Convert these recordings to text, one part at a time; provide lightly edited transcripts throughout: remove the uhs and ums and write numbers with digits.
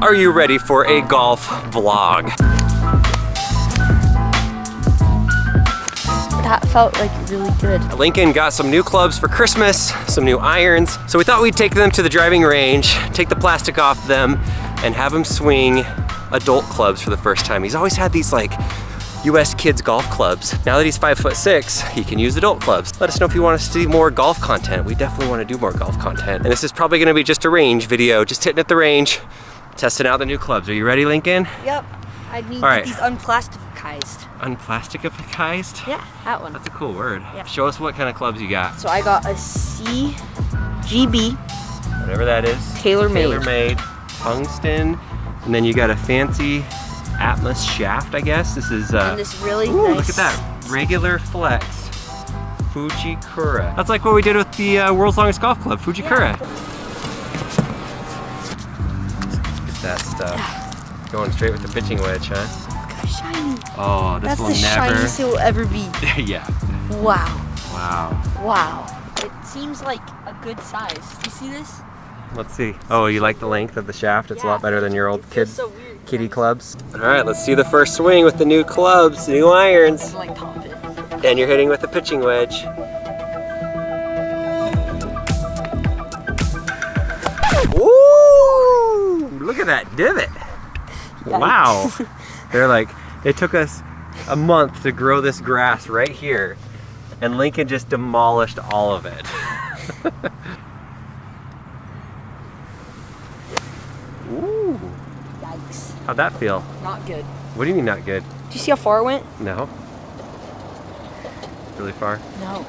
Are you ready for a golf vlog? That felt like really good. Lincoln got some new clubs for Christmas, some new irons. So we thought we'd take them to the driving range, take the plastic off them, and have him swing adult clubs for the first time. He's always had these like US kids golf clubs. Now that he's 5'6", he can use adult clubs. Let us know if you want to see more golf content. We definitely want to do more golf content. And this is probably gonna be just a range video, just hitting at the range, testing out the new clubs. Are you ready, Lincoln? Yep. I need All right. these unplasticized. Unplasticized? Yeah, that one. That's a cool word. Yeah. Show us what kind of clubs you got. So I got a CGB. Whatever that is. Tailor-made. Tailor-made, tungsten, and then you got a fancy Atmos shaft, I guess. This is And this really ooh, nice. look at that. Regular flex Fujikura. That's like what we did with the world's longest golf club, Fujikura. Yeah. Look at that stuff. Going straight with the pitching wedge, huh? Look how shiny. Oh, this That's will the never. shiniest it will ever be. Yeah. Wow. Wow. Wow. It seems like a good size. You see this? Let's see. Oh, you like the length of the shaft? It's a lot better than your old Feels so weird. kiddie clubs. All right, let's see the first swing with the new clubs, new irons. Like top it. And you're hitting with the pitching wedge. Woo! Look at that divot. Wow. They're like, it took us a month to grow this grass right here, and Lincoln just demolished all of it. Ooh. Yikes. How'd that feel? Not good. What do you mean not good? Do you see how far it went? No. Really far? No.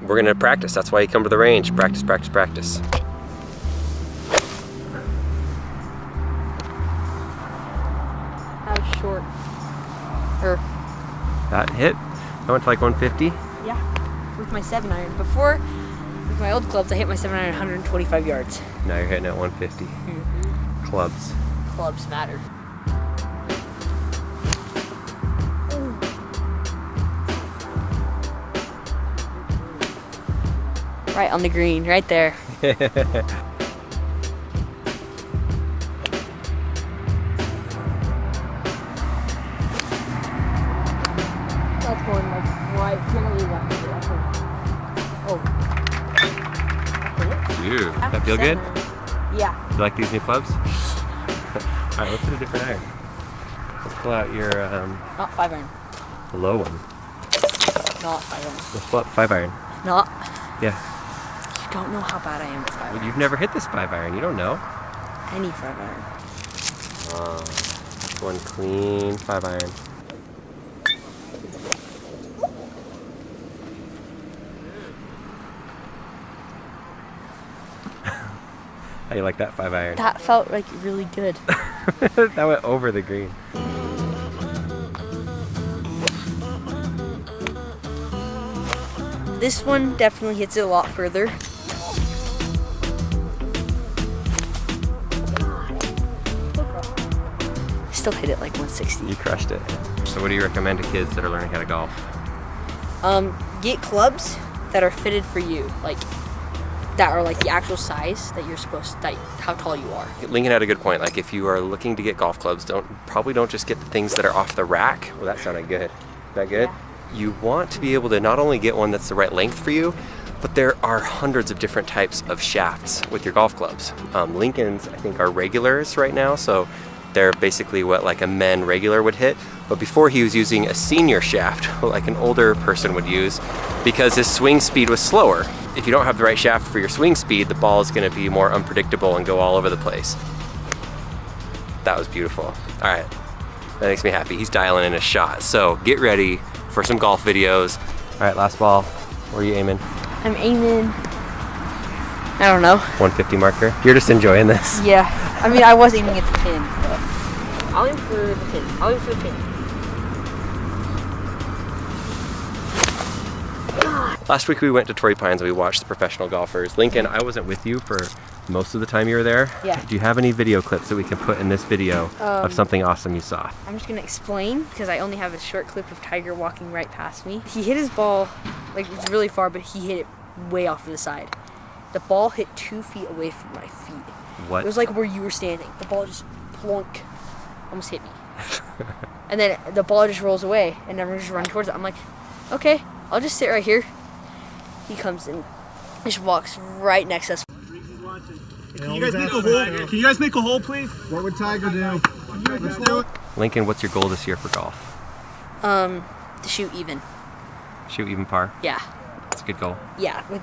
We're gonna practice. That's why you come to the range. Practice, practice, practice. How short? Or, That hit. I went to like 150. yeah, with my 7-iron. Before, with my old clubs, I hit my 7-iron 125 yards. Now you're hitting at 150. Clubs. Clubs matter. Right on the green, right there. That's going like right, generally left. Oh. Dude, that feel good? Yeah. You like these new clubs? All right, let's hit a different iron. Let's pull out your Not 5-iron. low one. Not 5-iron. Let's pull out 5-iron. Not. Yeah. You don't know how bad I am with 5-iron. You've never hit this 5-iron. You don't know. Any 5-iron. One clean 5-iron. How you like that 5-iron? That felt like really good. That went over the green. This one definitely hits it a lot further. Still hit it like 160. You crushed it. So what do you recommend to kids that are learning how to golf? Get clubs that are fitted for you, like that are like the actual size that you're supposed to, how tall you are. Lincoln had a good point. Like if you are looking to get golf clubs, probably don't just get the things that are off the rack. Well, that sounded good. Is that good? Yeah. You want to be able to not only get one that's the right length for you, but there are hundreds of different types of shafts with your golf clubs. Lincoln's, I think, are regulars right now, so they're basically what like a men regular would hit. But before he was using a senior shaft, like an older person would use, because his swing speed was slower. If you don't have the right shaft for your swing speed, the ball is gonna be more unpredictable and go all over the place. That was beautiful. All right, that makes me happy. He's dialing in a shot. So get ready for some golf videos. All right, last ball. Where are you aiming? I'm aiming, I don't know. 150 marker. You're just enjoying this. Yeah, I mean, I was aiming at the pin, but I'll aim for the pin. I'll aim for the pin. Last week we went to Torrey Pines and we watched the professional golfers. Lincoln, I wasn't with you for most of the time you were there. Yeah. Do you have any video clips that we can put in this video of something awesome you saw? I'm just gonna explain because I only have a short clip of Tiger walking right past me. He hit his ball, like it's really far, but he hit it way off to the side. The ball hit 2 feet away from my feet. What? It was like where you were standing. The ball just plunk, almost hit me. And then the ball just rolls away, and everyone's just running towards it. I'm like, okay, I'll just sit right here. He comes in, just walks right next to us. Can you guys make a hole? Can you guys make a hole, please? What would Tiger do? Let's do it. Lincoln, what's your goal this year for golf? To shoot even. Shoot even par. Yeah. That's a good goal. Yeah, with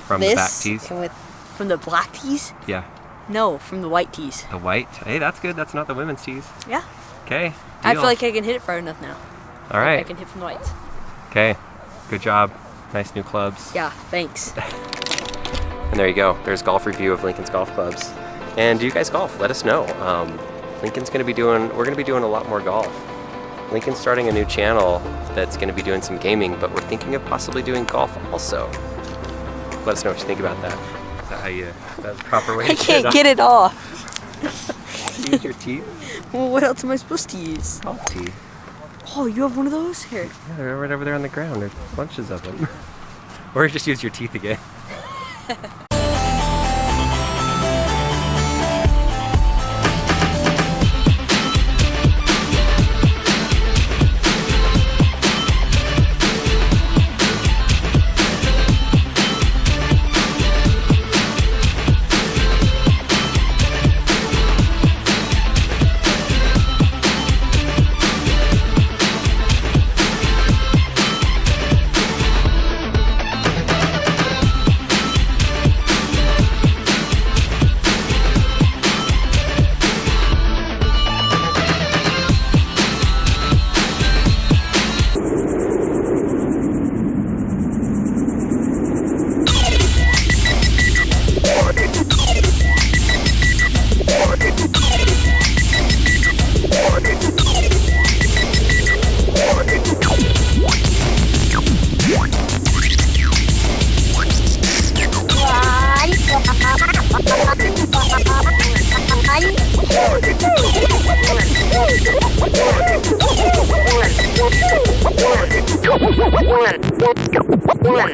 From this the back tees? and from the black tees. Yeah. No, from the white tees. The white? Hey, that's good. That's not the women's tees. Yeah. Okay. I feel deal. like I can hit it far enough now. All I right. can hit from the whites. Okay. Good job. Nice new clubs. Yeah, thanks. And there you go. There's golf review of Lincoln's golf clubs. And do you guys golf? Let us know. Lincoln's going to be doing, we're going to be doing a lot more golf. Lincoln's starting a new channel that's going to be doing some gaming, but we're thinking of possibly doing golf also. Let us know what you think about that. Is that how you, that's the proper way to I can't get it off. Use your teeth? Well, what else am I supposed to use? Golf tee. Oh, you have one of those? Here. Yeah, they're right over there on the ground. There's bunches of them. Or just use your teeth again. One.